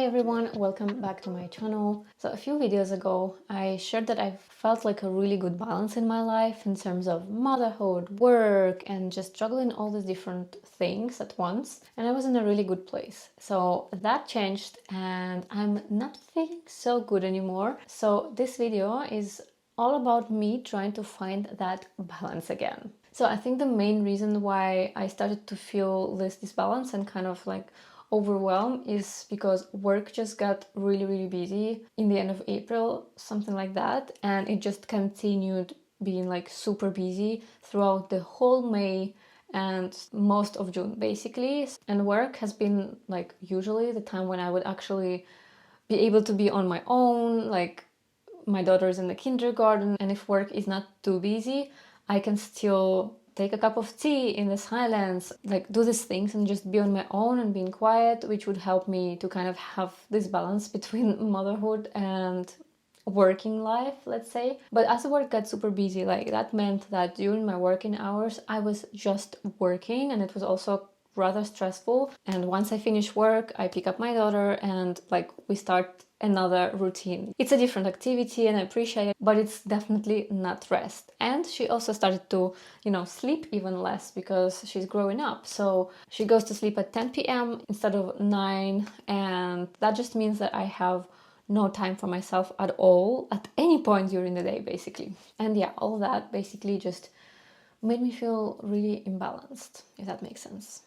everyone, welcome back to my channel. So a few videos ago I shared that I felt like a really good balance in my life in terms of motherhood, work, and just juggling all these different things at once, and I was in a really good place. So that changed and I'm not feeling so good anymore. So this video is all about me trying to find that balance again. So I think the main reason why I started to feel this disbalance and kind of like overwhelm is because work just got really busy in the end of April, something like that, and it just continued being like super busy throughout the whole May and most of June basically. And work has been like usually the time when I would actually be able to be on my own, like my daughter is in the kindergarten, and if work is not too busy, I can still take a cup of tea in the silence, like do these things and just be on my own and being quiet, which would help me to kind of have this balance between motherhood and working life, let's say. But as the work got super busy, like that meant that during my working hours I was just working, and it was also rather stressful. And once I finish work, I pick up my daughter and like we start another routine. It's a different activity and I appreciate it, but it's definitely not rest. And she also started to, sleep even less because she's growing up. So she goes to sleep at 10 p.m. instead of 9, and that just means that I have no time for myself at all at any point during the day basically. And yeah, all that basically just made me feel really imbalanced, if that makes sense.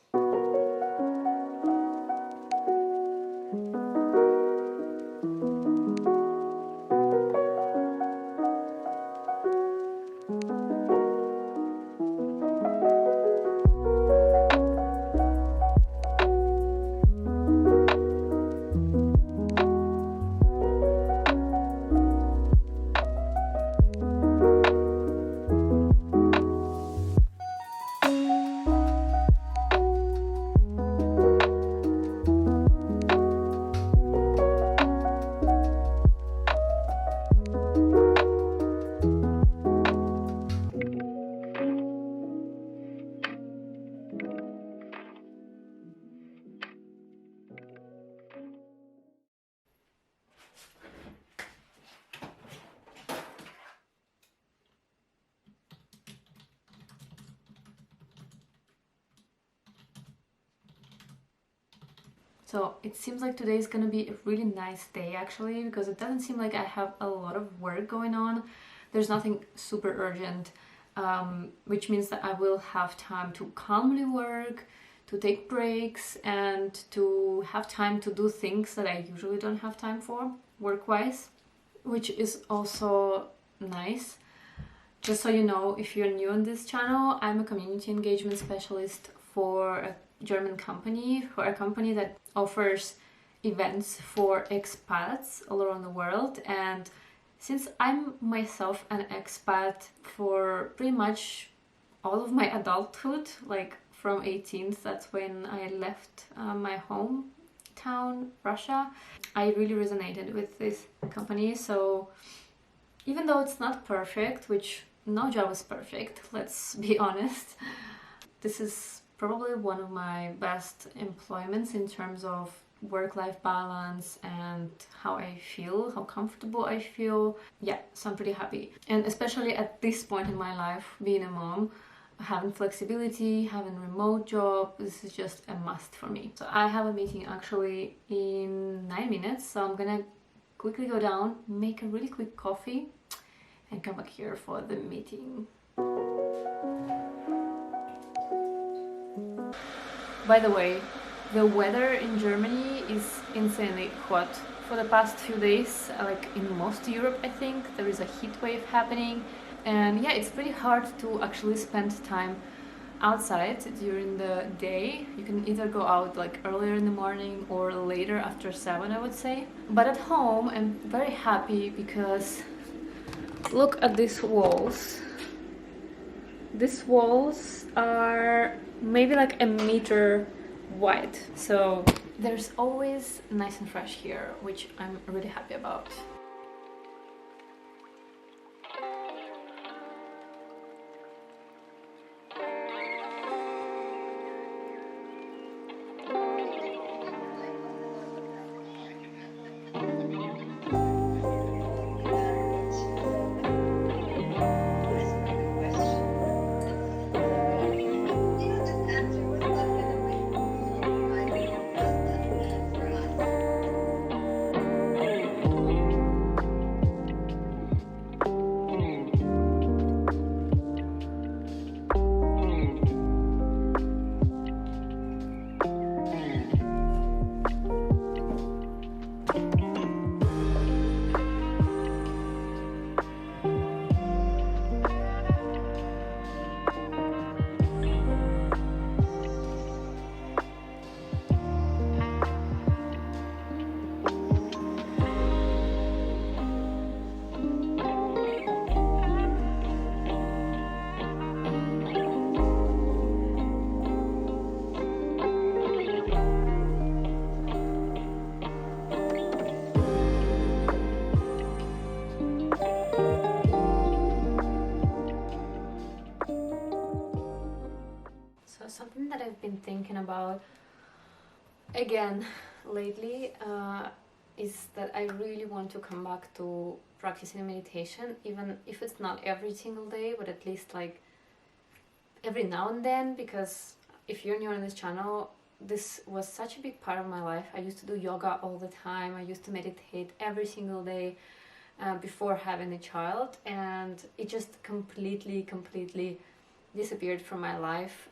So it seems like today is gonna be a really nice day actually, because it doesn't seem like I have a lot of work going on. There's nothing super urgent, which means that I will have time to calmly work, to take breaks, and to have time to do things that I usually don't have time for work-wise, which is also nice. Just so you know, if you're new on this channel, I'm a community engagement specialist for a German company, for a company that offers events for expats all around the world. And since I'm myself an expat for pretty much all of my adulthood, like from 18th, that's when I left my hometown, Russia, I really resonated with this company. So even though it's not perfect, which no job is perfect, let's be honest, this is probably one of my best employments in terms of work-life balance and how I feel, how comfortable I feel. Yeah, so I'm pretty happy. And especially at this point in my life, being a mom, having flexibility, having a remote job, this is just a must for me. So I have a meeting actually in 9 minutes, so I'm gonna quickly go down, make a really quick coffee, and come back here for the meeting. By the way, the weather in Germany is insanely hot. For the past few days, like in most Europe, I think, there is a heat wave happening. And yeah, it's pretty hard to actually spend time outside during the day. You can either go out like earlier in the morning or later after 7, I would say. But at home, I'm very happy because look at these walls. These walls are maybe like a meter wide, so there's always nice and fresh here, which I'm really happy about. Something that I've been thinking about again lately is that I really want to come back to practicing meditation, even if it's not every single day, but at least like every now and then, because if you're new on this channel, this was such a big part of my life. I used to do yoga all the time. I used to meditate every single day before having a child, and it just completely disappeared from my life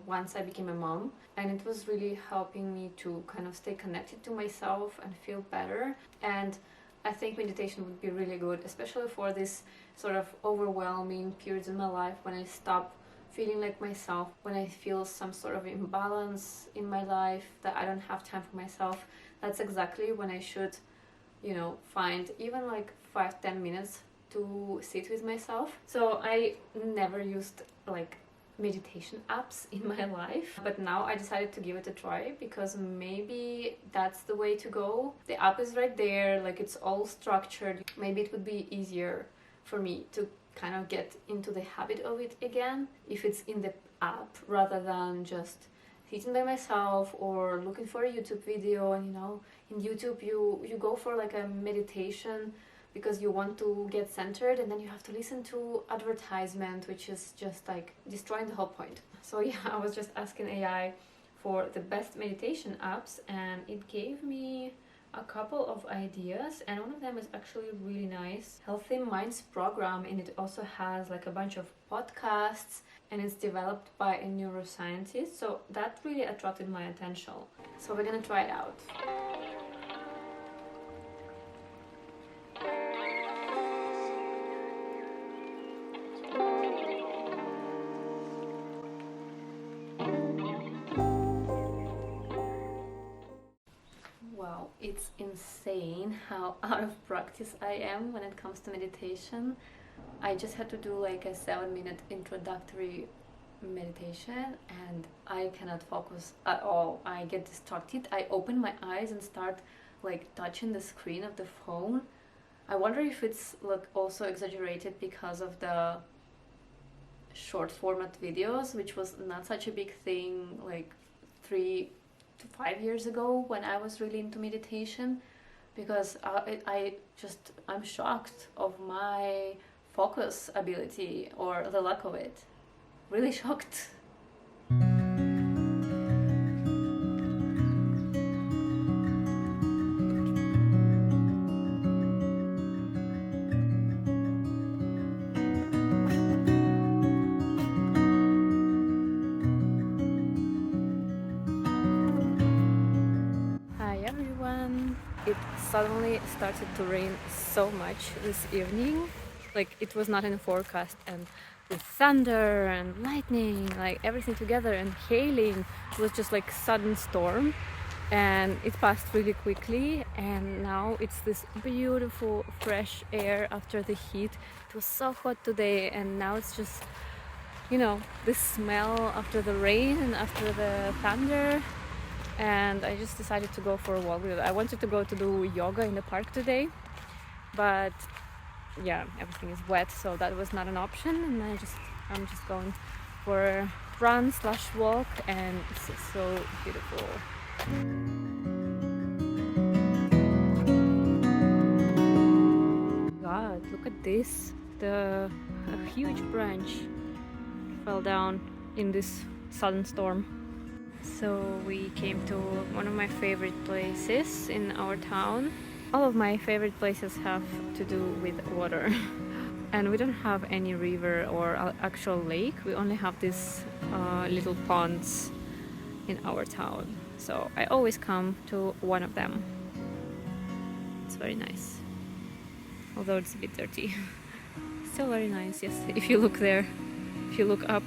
once I became a mom. And it was really helping me to kind of stay connected to myself and feel better. And I think meditation would be really good, especially for this sort of overwhelming periods in my life when I stop feeling like myself, when I feel some sort of imbalance in my life, that I don't have time for myself. That's exactly when I should, you know, find even like 5-10 minutes to sit with myself. So I never used like meditation apps in my life, but now I decided to give it a try because maybe that's the way to go. The app is right there, like it's all structured. Maybe it would be easier for me to kind of get into the habit of it again if it's in the app rather than just sitting by myself or looking for a YouTube video. And you know, in YouTube you go for like a meditation because you want to get centered, and then you have to listen to advertisement, which is just like destroying the whole point. So yeah, I was just asking AI for the best meditation apps, and it gave me a couple of ideas, and one of them is actually really nice, Healthy Minds program, and it also has like a bunch of podcasts, and it's developed by a neuroscientist, so that really attracted my attention. So we're gonna try it out. Wow, it's insane how out of practice I am when it comes to meditation. I just had to do like a 7-minute introductory meditation and I cannot focus at all. I get distracted. I open my eyes and start like touching the screen of the phone. I wonder if it's like also exaggerated because of the short format videos, which was not such a big thing like 3 to 5 years ago when I was really into meditation, because I'm shocked of my focus ability or the lack of it. Really shocked. Hi everyone! It suddenly started to rain so much this evening. Like it was not in the forecast, and with thunder and lightning, like everything together, and hailing, it was just like sudden storm, and it passed really quickly. And now it's this beautiful fresh air after the heat. It was so hot today, and now it's just, you know, this smell after the rain and after the thunder. And I just decided to go for a walk with it. I wanted to go to do yoga in the park today, but yeah, everything is wet, so that was not an option. And I'm just going for a run/walk, and it's so beautiful. God, look at this! A huge branch fell down in this sudden storm. So we came to one of my favorite places in our town. All of my favorite places have to do with water. And we don't have any river or actual lake. We only have these little ponds in our town. So I always come to one of them. It's very nice. Although it's a bit dirty. Still very nice, yes, if you look there, if you look up.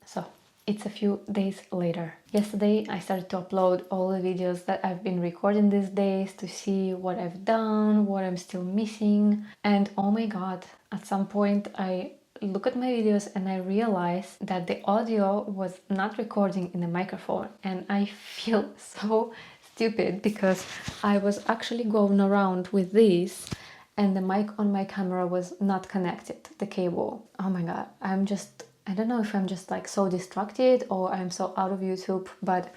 So it's a few days later. Yesterday I started to upload all the videos that I've been recording these days to see what I've done, what I'm still missing. And oh my god, at some point I look at my videos and I realize that the audio was not recording in the microphone, and I feel so stupid because I was actually going around with this and the mic on my camera was not connected, the cable. Oh my god, I don't know if I'm just like so distracted or I'm so out of YouTube, but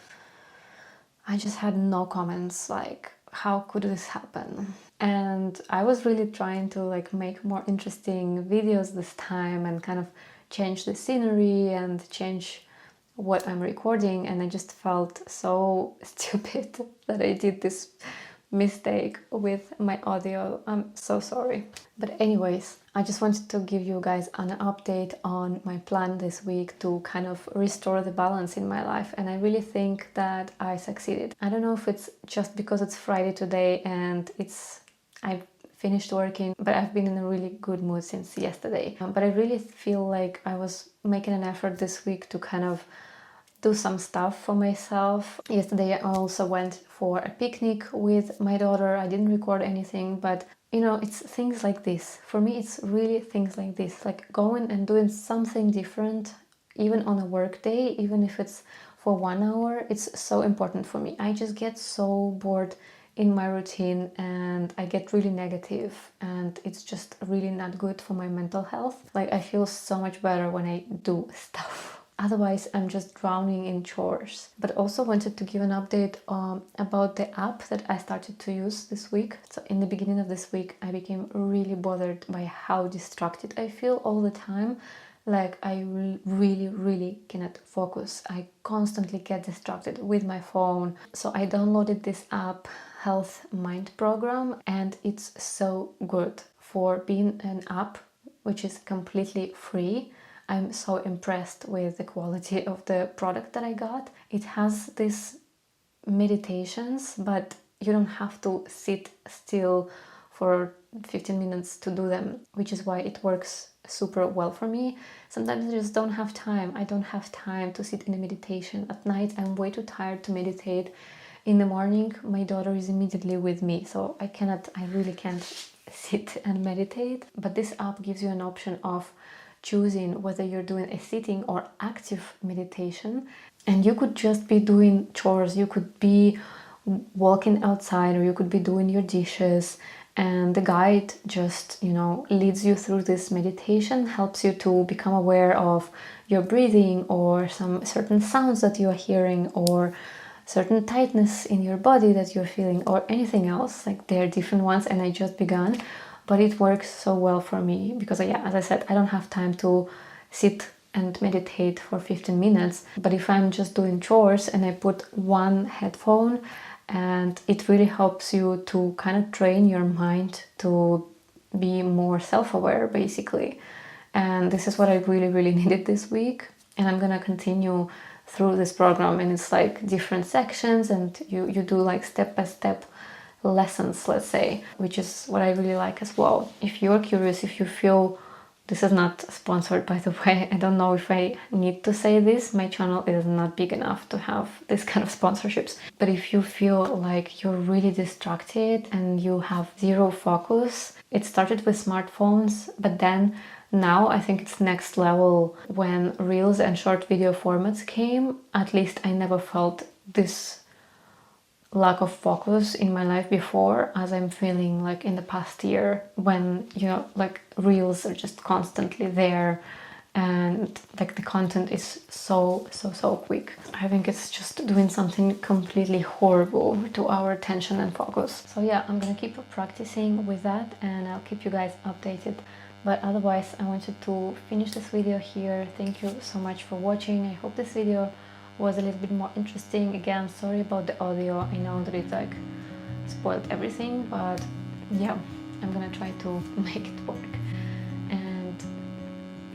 I just had no comments, like how could this happen? And I was really trying to like make more interesting videos this time and kind of change the scenery and change what I'm recording, and I just felt so stupid that I did this mistake with my audio. I'm so sorry. But anyways, I just wanted to give you guys an update on my plan this week to kind of restore the balance in my life, and I really think that I succeeded. I don't know if it's just because it's Friday today and I've finished working, but I've been in a really good mood since yesterday. But I really feel like I was making an effort this week to kind of do some stuff for myself. Yesterday I also went for a picnic with my daughter. I didn't record anything, but you know, it's things like this. For me, it's really things like this, like going and doing something different, even on a work day, even if it's for 1 hour. It's so important for me. I just get so bored in my routine and I get really negative, and it's just really not good for my mental health. Like, I feel so much better when I do stuff. Otherwise, I'm just drowning in chores. But also wanted to give an update about the app that I started to use this week. So in the beginning of this week, I became really bothered by how distracted I feel all the time. Like, I really cannot focus. I constantly get distracted with my phone. So I downloaded this app, Health Mind Program, and it's so good for being an app which is completely free. I'm so impressed with the quality of the product that I got. It has these meditations, but you don't have to sit still for 15 minutes to do them, which is why it works super well for me. Sometimes I just don't have time. I don't have time to sit in a meditation. At night, I'm way too tired to meditate. In the morning, my daughter is immediately with me, so I really can't sit and meditate. But this app gives you an option of choosing whether you're doing a sitting or active meditation, and you could just be doing chores, you could be walking outside, or you could be doing your dishes, and the guide just, you know, leads you through this meditation, helps you to become aware of your breathing or some certain sounds that you are hearing, or certain tightness in your body that you're feeling, or anything else. Like, there are different ones, and I just began. But it works so well for me because, yeah, as I said, I don't have time to sit and meditate for 15 minutes. But if I'm just doing chores and I put one headphone, and it really helps you to kind of train your mind to be more self-aware, basically. And this is what I really needed this week. And I'm gonna continue through this program, and it's like different sections, and you do like step-by-step lessons, let's say, which is what I really like as well. If you're curious, if you feel, this is not sponsored, by the way, I don't know if I need to say this, my channel is not big enough to have this kind of sponsorships, but if you feel like you're really distracted and you have zero focus, it started with smartphones, but then now I think it's next level. When reels and short video formats came, at least I never felt this lack of focus in my life before as I'm feeling like in the past year, when, you know, like reels are just constantly there and like the content is so quick. I think it's just doing something completely horrible to our attention and focus. So yeah, I'm gonna keep practicing with that and I'll keep you guys updated. But otherwise, I wanted to finish this video here. Thank you so much for watching. I hope this video was a little bit more interesting. Again, sorry about the audio. I know that it like spoiled everything, but yeah, I'm gonna try to make it work. And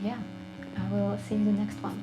yeah, I will see you in the next one.